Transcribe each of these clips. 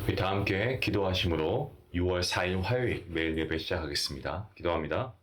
우리 다 함께 기도하심으로 6월 4일 화요일 매일 예배 시작하겠습니다. 기도합니다.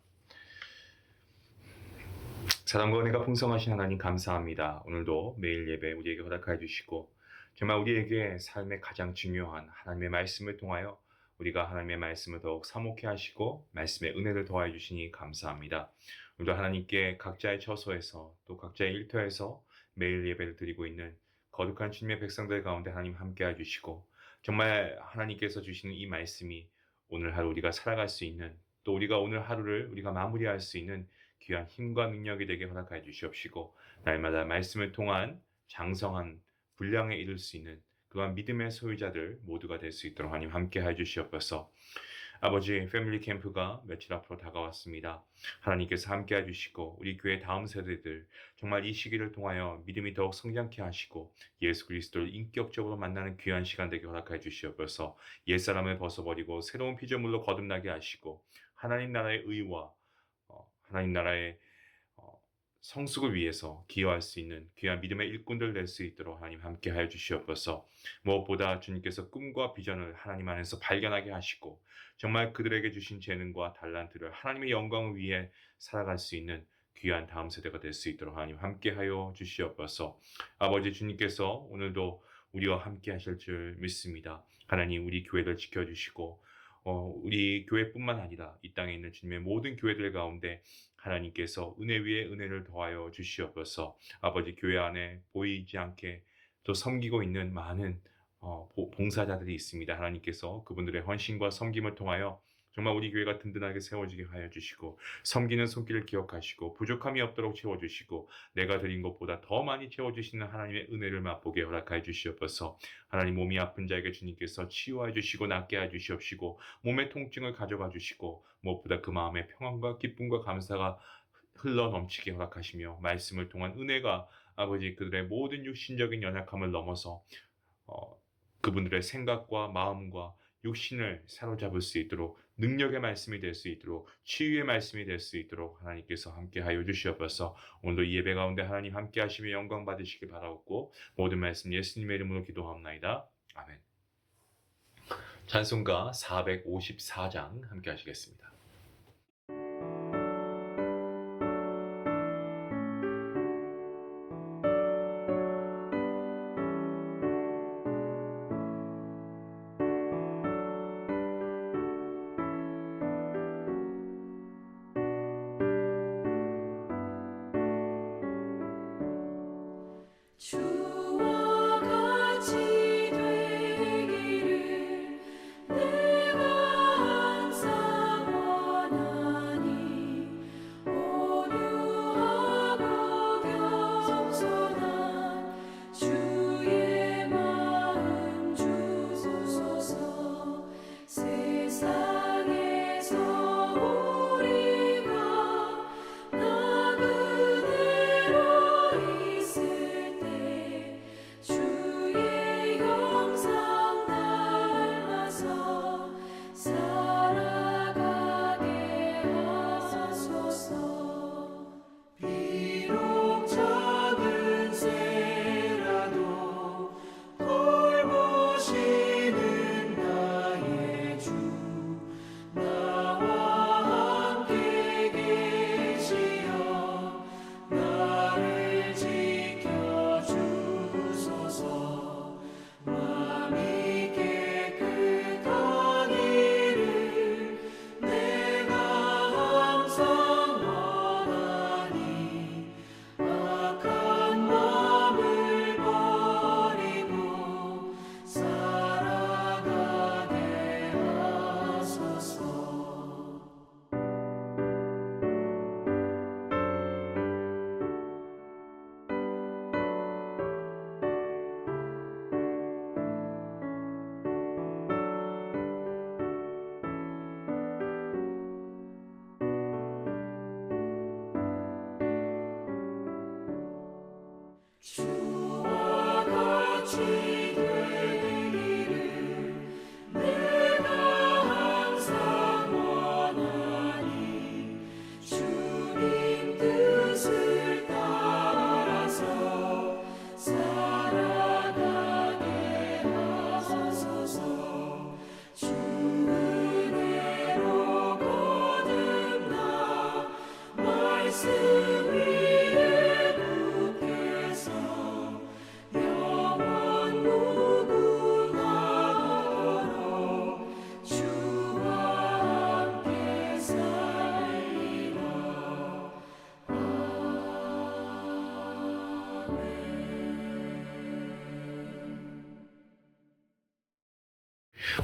사랑과 은혜가 풍성하신 하나님 감사합니다. 오늘도 매일 예배 우리에게 허락하여 주시고 정말 우리에게 삶의 가장 중요한 하나님의 말씀을 통하여 우리가 하나님의 말씀을 더욱 사모케 하시고 말씀의 은혜를 더하여 주시니 감사합니다. 오늘도 하나님께 각자의 처소에서 또 각자의 일터에서 매일 예배를 드리고 있는 거룩한 주님의 백성들 가운데 하나님 함께해 주시고 정말 하나님께서 주시는 이 말씀이 오늘 하루 우리가 살아갈 수 있는 또 우리가 오늘 하루를 우리가 마무리할 수 있는 귀한 힘과 능력이 되게 허락하여 주시옵시고 날마다 말씀을 통한 장성한 분량에 이를 수 있는 그러한 믿음의 소유자들 모두가 될 수 있도록 하나님 함께하여 주시옵소서. 아버지 패밀리 캠프가 며칠 앞으로 다가왔습니다. 하나님께서 함께해 주시고 우리 교회 다음 세대들 정말 이 시기를 통하여 믿음이 더욱 성장케 하시고 예수 그리스도를 인격적으로 만나는 귀한 시간 되게 허락하여 주시옵소서. 옛사람을 벗어버리고 새로운 피조물로 거듭나게 하시고 하나님 나라의 의와 하나님 나라의 성숙을 위해서 기여할 수 있는 귀한 믿음의 일꾼들 될 수 있도록 하나님 함께하여 주시옵소서. 무엇보다 주님께서 꿈과 비전을 하나님 안에서 발견하게 하시고 정말 그들에게 주신 재능과 달란트를 하나님의 영광을 위해 살아갈 수 있는 귀한 다음 세대가 될 수 있도록 하나님 함께하여 주시옵소서. 아버지 주님께서 오늘도 우리와 함께 하실 줄 믿습니다. 하나님 우리 교회를 지켜주시고 우리 교회뿐만 아니라 이 땅에 있는 주님의 모든 교회들 가운데 하나님께서 은혜 위에 은혜를 더하여 주시옵소서. 아버지 교회 안에 보이지 않게 또 섬기고 있는 많은 봉사자들이 있습니다. 하나님께서 그분들의 헌신과 섬김을 통하여 정말 우리 교회가 든든하게 세워지게 하여 주시고 섬기는 손길을 기억하시고 부족함이 없도록 채워주시고 내가 드린 것보다 더 많이 채워주시는 하나님의 은혜를 맛보게 허락하여 주시옵소서. 하나님 몸이 아픈 자에게 주님께서 치유하여 주시고 낫게 하여 주시옵시고 몸의 통증을 가져가 주시고 무엇보다 그 마음의 평안과 기쁨과 감사가 흘러 넘치게 허락하시며 말씀을 통한 은혜가 아버지 그들의 모든 육신적인 연약함을 넘어서 그분들의 생각과 마음과 육신을 사로잡을 수 있도록 능력의 말씀이 될 수 있도록 치유의 말씀이 될 수 있도록 하나님께서 함께하여 주시옵소서. 오늘도 이 예배 가운데 하나님 함께하시며 영광 받으시길 바라옵고 모든 말씀 예수님의 이름으로 기도합나이다. 아멘. 찬송가 454장 함께 하시겠습니다. 주와 같이 되기를 내가 항상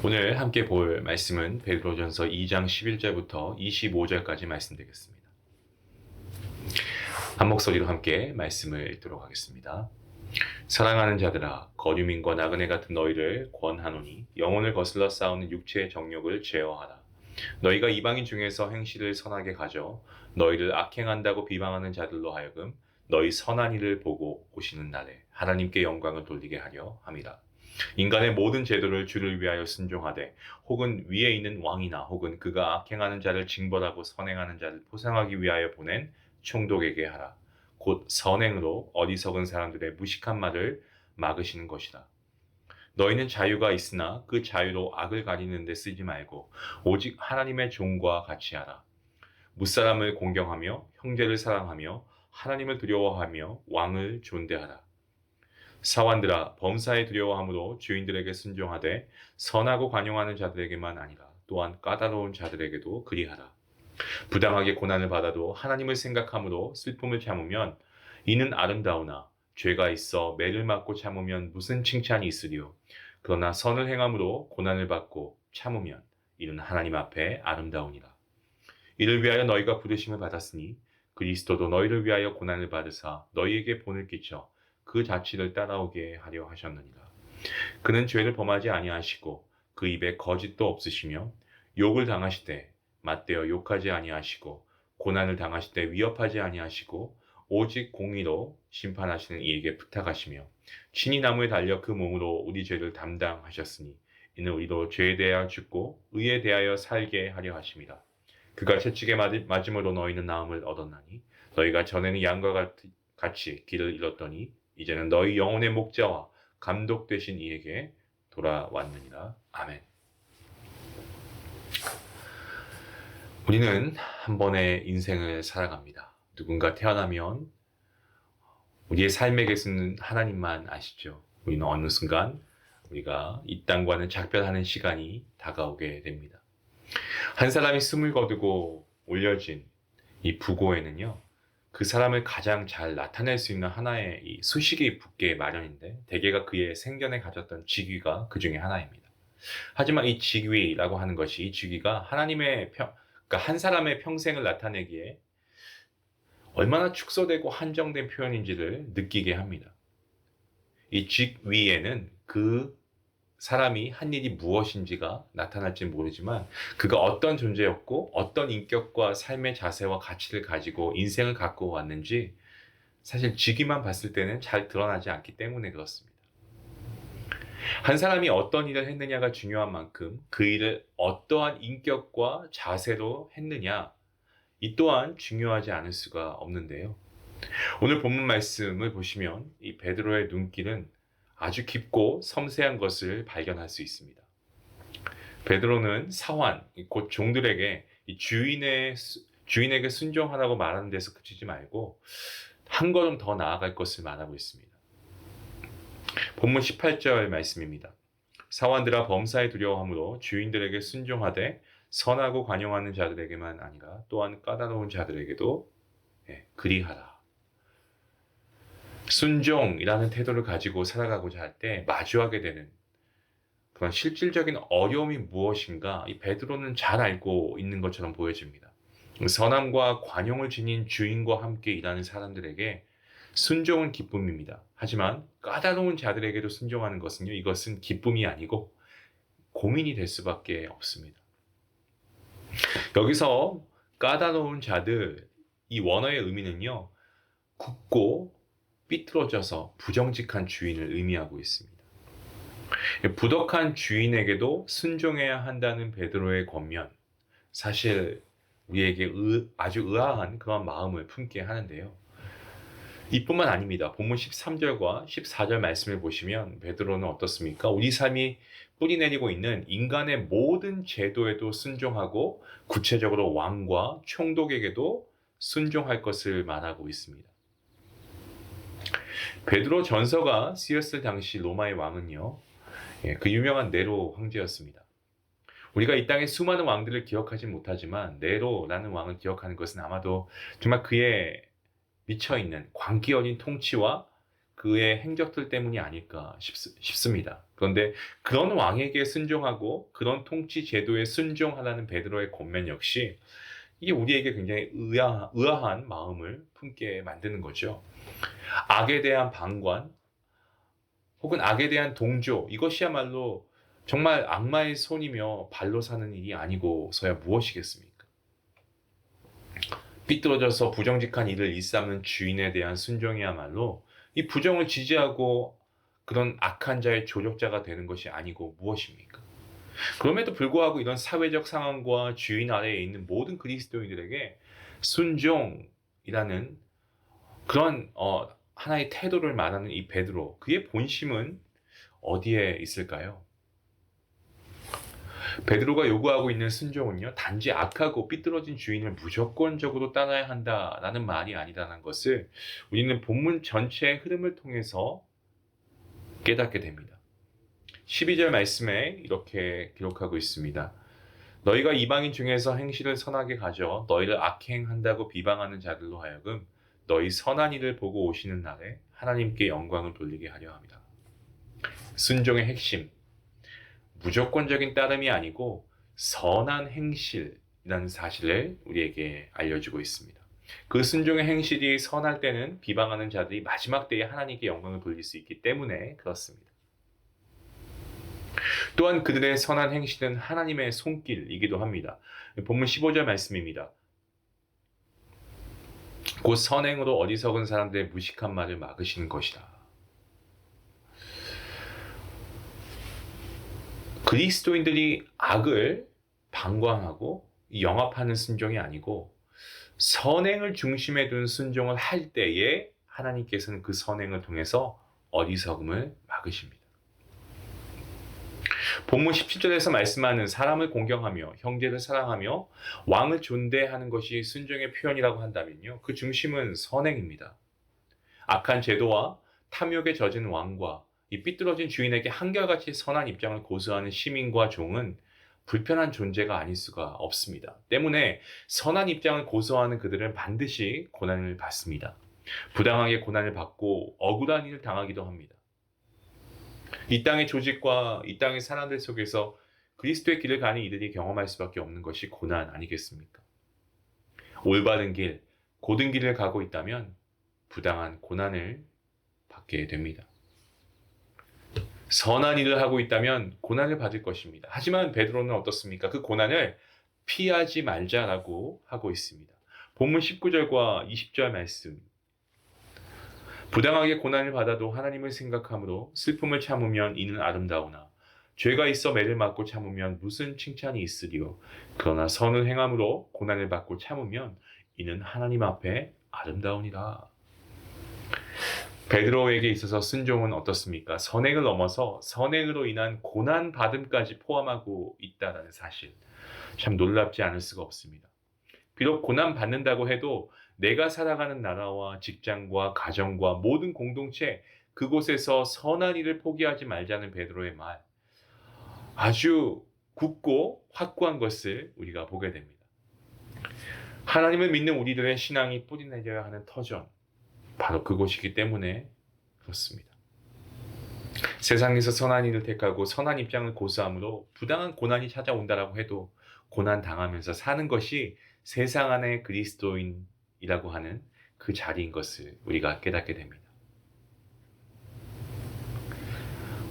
오늘 함께 볼 말씀은 베드로전서 2장 11절부터 25절까지 말씀드리겠습니다. 한 목소리로 함께 말씀을 읽도록 하겠습니다. 사랑하는 자들아, 거류민과 나그네 같은 너희를 권하노니 영혼을 거슬러 싸우는 육체의 정욕을 제어하라. 너희가 이방인 중에서 행실을 선하게 가져 너희를 악행한다고 비방하는 자들로 하여금 너희 선한 일을 보고 오시는 날에 하나님께 영광을 돌리게 하려 함이라. 인간의 모든 제도를 주를 위하여 순종하되 혹은 위에 있는 왕이나 혹은 그가 악행하는 자를 징벌하고 선행하는 자를 포상하기 위하여 보낸 총독에게 하라. 곧 선행으로 어리석은 사람들의 무식한 말을 막으시는 것이라. 너희는 자유가 있으나 그 자유로 악을 가리는 데 쓰지 말고 오직 하나님의 종과 같이 하라. 무사람을 공경하며 형제를 사랑하며 하나님을 두려워하며 왕을 존대하라. 사환들아, 범사에 두려워함으로 주인들에게 순종하되 선하고 관용하는 자들에게만 아니라 또한 까다로운 자들에게도 그리하라. 부당하게 고난을 받아도 하나님을 생각함으로 슬픔을 참으면 이는 아름다우나 죄가 있어 매를 맞고 참으면 무슨 칭찬이 있으리요. 그러나 선을 행함으로 고난을 받고 참으면 이는 하나님 앞에 아름다우니라. 이를 위하여 너희가 부르심을 받았으니 그리스도도 너희를 위하여 고난을 받으사 너희에게 본을 끼쳐 그 자취를 따라오게 하려 하셨느니라. 그는 죄를 범하지 아니하시고 그 입에 거짓도 없으시며 욕을 당하시되 맞대어 욕하지 아니하시고 고난을 당하시되 위협하지 아니하시고 오직 공의로 심판하시는 이에게 부탁하시며 친히 나무에 달려 그 몸으로 우리 죄를 담당하셨으니 이는 우리도 죄에 대하여 죽고 의에 대하여 살게 하려 하심이라. 그가 채찍에 맞음으로 너희는 나음을 얻었나니 너희가 전에는 양과 같이 길을 잃었더니 이제는 너희 영혼의 목자와 감독 되신 이에게 돌아왔느니라. 아멘. 우리는 한 번의 인생을 살아갑니다. 누군가 태어나면 우리의 삶에 계시는 하나님만 아시죠. 우리는 어느 순간 우리가 이 땅과는 작별하는 시간이 다가오게 됩니다. 한 사람이 숨을 거두고 올려진 이 부고에는요, 그 사람을 가장 잘 나타낼 수 있는 하나의 이 수식이 붙게 마련인데 대개가 그의 생전에 가졌던 직위가 그 중에 하나입니다. 하지만 이 직위라고 하는 것이 이 직위가 그러니까 한 사람의 평생을 나타내기에 얼마나 축소되고 한정된 표현인지를 느끼게 합니다. 이 직위에는 그 사람이 한 일이 무엇인지가 나타날지 모르지만 그가 어떤 존재였고 어떤 인격과 삶의 자세와 가치를 가지고 인생을 갖고 왔는지 사실 직위만 봤을 때는 잘 드러나지 않기 때문에 그렇습니다. 한 사람이 어떤 일을 했느냐가 중요한 만큼 그 일을 어떠한 인격과 자세로 했느냐 이 또한 중요하지 않을 수가 없는데요. 오늘 본문 말씀을 보시면 이 베드로의 눈길은 아주 깊고 섬세한 것을 발견할 수 있습니다. 베드로는 사환, 곧 종들에게 이 주인에게 순종하라고 말하는 데서 그치지 말고 한 걸음 더 나아갈 것을 말하고 있습니다. 본문 18절 말씀입니다. 사환들아, 범사에 두려워함으로 주인들에게 순종하되 선하고 관용하는 자들에게만 아니라 또한 까다로운 자들에게도 그리하라. 순종이라는 태도를 가지고 살아가고자 할 때 마주하게 되는 그런 실질적인 어려움이 무엇인가 이 베드로는 잘 알고 있는 것처럼 보여집니다. 선함과 관용을 지닌 주인과 함께 일하는 사람들에게 순종은 기쁨입니다. 하지만 까다로운 자들에게도 순종하는 것은요, 이것은 기쁨이 아니고 고민이 될 수밖에 없습니다. 여기서 까다로운 자들, 이 원어의 의미는요, 굳고 삐뚤어져서 부정직한 주인을 의미하고 있습니다. 부덕한 주인에게도 순종해야 한다는 베드로의 권면, 사실 우리에게 아주 의아한 그런 마음을 품게 하는데요. 이뿐만 아닙니다. 본문 13절과 14절 말씀을 보시면 베드로는 어떻습니까? 우리 삶이 뿌리내리고 있는 인간의 모든 제도에도 순종하고 구체적으로 왕과 총독에게도 순종할 것을 말하고 있습니다. 베드로 전서가 쓰였을 당시 로마의 왕은요, 그 유명한 네로 황제였습니다. 우리가 이 땅의 수많은 왕들을 기억하지 못하지만 네로라는 왕을 기억하는 것은 아마도 정말 그의 미쳐있는 광기 어린 통치와 그의 행적들 때문이 아닐까 싶습니다. 그런데 그런 왕에게 순종하고 그런 통치 제도에 순종하라는 베드로의 권면 역시 이게 우리에게 굉장히 의아한 마음을 품게 만드는 거죠. 악에 대한 방관 혹은 악에 대한 동조, 이것이야말로 정말 악마의 손이며 발로 사는 일이 아니고서야 무엇이겠습니까? 삐뚤어져서 부정직한 일을 일삼는 주인에 대한 순종이야말로 이 부정을 지지하고 그런 악한 자의 조력자가 되는 것이 아니고 무엇입니까? 그럼에도 불구하고 이런 사회적 상황과 주인 아래에 있는 모든 그리스도인들에게 순종이라는 그런 하나의 태도를 말하는 이 베드로, 그의 본심은 어디에 있을까요? 베드로가 요구하고 있는 순종은요, 단지 악하고 삐뚤어진 주인을 무조건적으로 따라야 한다라는 말이 아니라는 것을 우리는 본문 전체의 흐름을 통해서 깨닫게 됩니다. 12절 말씀에 이렇게 기록하고 있습니다. 너희가 이방인 중에서 행실을 선하게 가져 너희를 악행한다고 비방하는 자들로 하여금 너희 선한 일을 보고 오시는 날에 하나님께 영광을 돌리게 하려 합니다. 순종의 핵심, 무조건적인 따름이 아니고 선한 행실이라는 사실을 우리에게 알려주고 있습니다. 그 순종의 행실이 선할 때는 비방하는 자들이 마지막 때에 하나님께 영광을 돌릴 수 있기 때문에 그렇습니다. 또한 그들의 선한 행실은 하나님의 손길이기도 합니다. 본문 15절 말씀입니다. 곧 선행으로 어리석은 사람들의 무식한 말을 막으시는 것이다. 그리스도인들이 악을 방광하고 영합하는 순종이 아니고 선행을 중심에 둔 순종을 할 때에 하나님께서는 그 선행을 통해서 어리석음을 막으십니다. 본문 17절에서 말씀하는 사람을 공경하며 형제를 사랑하며 왕을 존대하는 것이 순종의 표현이라고 한다면요, 그 중심은 선행입니다. 악한 제도와 탐욕에 젖은 왕과 이 삐뚤어진 주인에게 한결같이 선한 입장을 고수하는 시민과 종은 불편한 존재가 아닐 수가 없습니다. 때문에 선한 입장을 고수하는 그들은 반드시 고난을 받습니다. 부당하게 고난을 받고 억울한 일을 당하기도 합니다. 이 땅의 조직과 이 땅의 사람들 속에서 그리스도의 길을 가는 이들이 경험할 수밖에 없는 것이 고난 아니겠습니까? 올바른 길, 고든 길을 가고 있다면 부당한 고난을 받게 됩니다. 선한 일을 하고 있다면 고난을 받을 것입니다. 하지만 베드로는 어떻습니까? 그 고난을 피하지 말자라고 하고 있습니다. 본문 19절과 20절 말씀. 부당하게 고난을 받아도 하나님을 생각함으로 슬픔을 참으면 이는 아름다우나 죄가 있어 매를 맞고 참으면 무슨 칭찬이 있으리요. 그러나 선을 행함으로 고난을 받고 참으면 이는 하나님 앞에 아름다우니라. 베드로에게 있어서 순종은 어떻습니까? 선행을 넘어서 선행으로 인한 고난 받음까지 포함하고 있다는 사실. 참 놀랍지 않을 수가 없습니다. 비록 고난 받는다고 해도 내가 살아가는 나라와 직장과 가정과 모든 공동체, 그곳에서 선한 일을 포기하지 말자는 베드로의 말, 아주 굳고 확고한 것을 우리가 보게 됩니다. 하나님을 믿는 우리들의 신앙이 뿌리내려야 하는 터전, 바로 그곳이기 때문에 그렇습니다. 세상에서 선한 일을 택하고 선한 입장을 고수함으로 부당한 고난이 찾아온다라고 해도 고난 당하면서 사는 것이 세상 안의 그리스도인이라고 하는 그 자리인 것을 우리가 깨닫게 됩니다.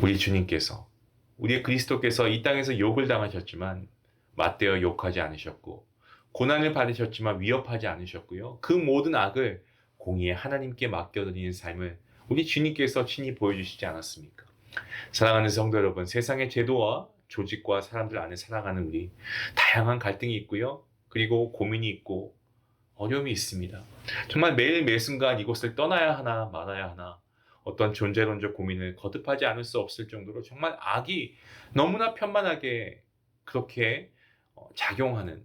우리 주님께서, 우리의 그리스도께서 이 땅에서 욕을 당하셨지만 맞대어 욕하지 않으셨고, 고난을 받으셨지만 위협하지 않으셨고요. 그 모든 악을 공의의 하나님께 맡겨드리는 삶을 우리 주님께서 친히 보여주시지 않았습니까? 사랑하는 성도 여러분, 세상의 제도와 조직과 사람들 안에 살아가는 우리, 다양한 갈등이 있고요. 그리고 고민이 있고 어려움이 있습니다. 정말 매일 매순간 이곳을 떠나야 하나 말아야 하나, 어떤 존재론적 고민을 거듭하지 않을 수 없을 정도로 정말 악이 너무나 편만하게 그렇게 작용하는,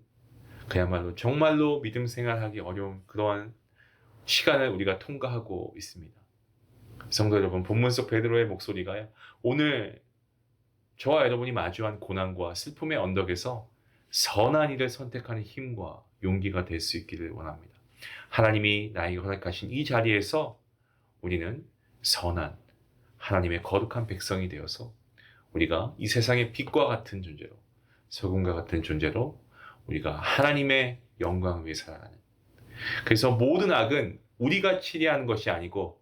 그야말로 정말로 믿음 생활하기 어려운 그러한 시간을 우리가 통과하고 있습니다. 성도 여러분, 본문 속 베드로의 목소리가 오늘 저와 여러분이 마주한 고난과 슬픔의 언덕에서 선한 일을 선택하는 힘과 용기가 될 수 있기를 원합니다. 하나님이 나에게 허락하신 이 자리에서 우리는 선한 하나님의 거룩한 백성이 되어서 우리가 이 세상의 빛과 같은 존재로, 소금과 같은 존재로 우리가 하나님의 영광을 위해 살아가는, 그래서 모든 악은 우리가 치리하는 것이 아니고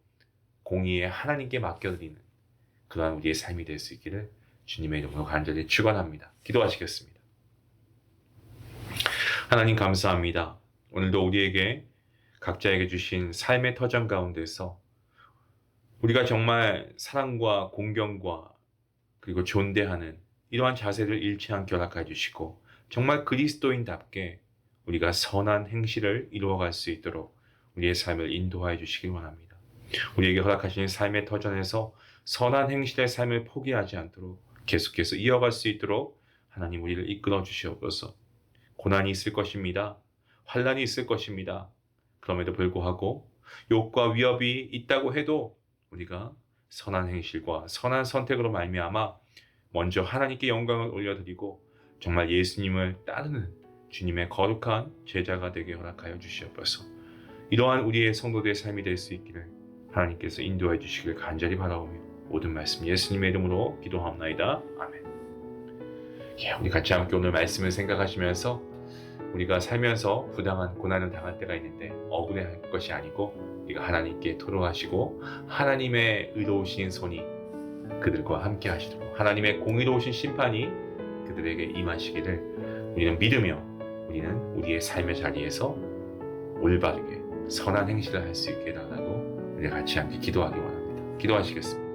공의에 하나님께 맡겨드리는 그러한 우리의 삶이 될 수 있기를 주님의 이름으로 간절히 축원합니다. 기도하시겠습니다. 하나님 감사합니다. 오늘도 우리에게 각자에게 주신 삶의 터전 가운데서 우리가 정말 사랑과 공경과 그리고 존대하는 이러한 자세를 잃지 않게 허락해 주시고, 정말 그리스도인답게 우리가 선한 행실을 이루어갈 수 있도록 우리의 삶을 인도하여 주시기 원합니다. 우리에게 허락하신 삶의 터전에서 선한 행실의 삶을 포기하지 않도록 계속해서 이어갈 수 있도록 하나님 우리를 이끌어 주시옵소서. 고난이 있을 것입니다. 환난이 있을 것입니다. 그럼에도 불구하고 욕과 위협이 있다고 해도 우리가 선한 행실과 선한 선택으로 말미암아 먼저 하나님께 영광을 올려드리고 정말 예수님을 따르는 주님의 거룩한 제자가 되게 허락하여 주시옵소서. 이러한 우리의 성도들의 삶이 될 수 있기를 하나님께서 인도해 주시길 간절히 바라오며 모든 말씀 예수님의 이름으로 기도하옵나이다. 아멘. 우리 같이 함께 오늘 말씀을 생각하시면서 우리가 살면서 부당한 고난을 당할 때가 있는데 억울해할 것이 아니고 우리가 하나님께 토로하시고 하나님의 의로우신 손이 그들과 함께 하시도록, 하나님의 공의로우신 심판이 그들에게 임하시기를 우리는 믿으며 우리는 우리의 삶의 자리에서 올바르게 선한 행실을 할 수 있게 해달라고 우리 같이 함께 기도하기 원합니다. 기도하시겠습니다.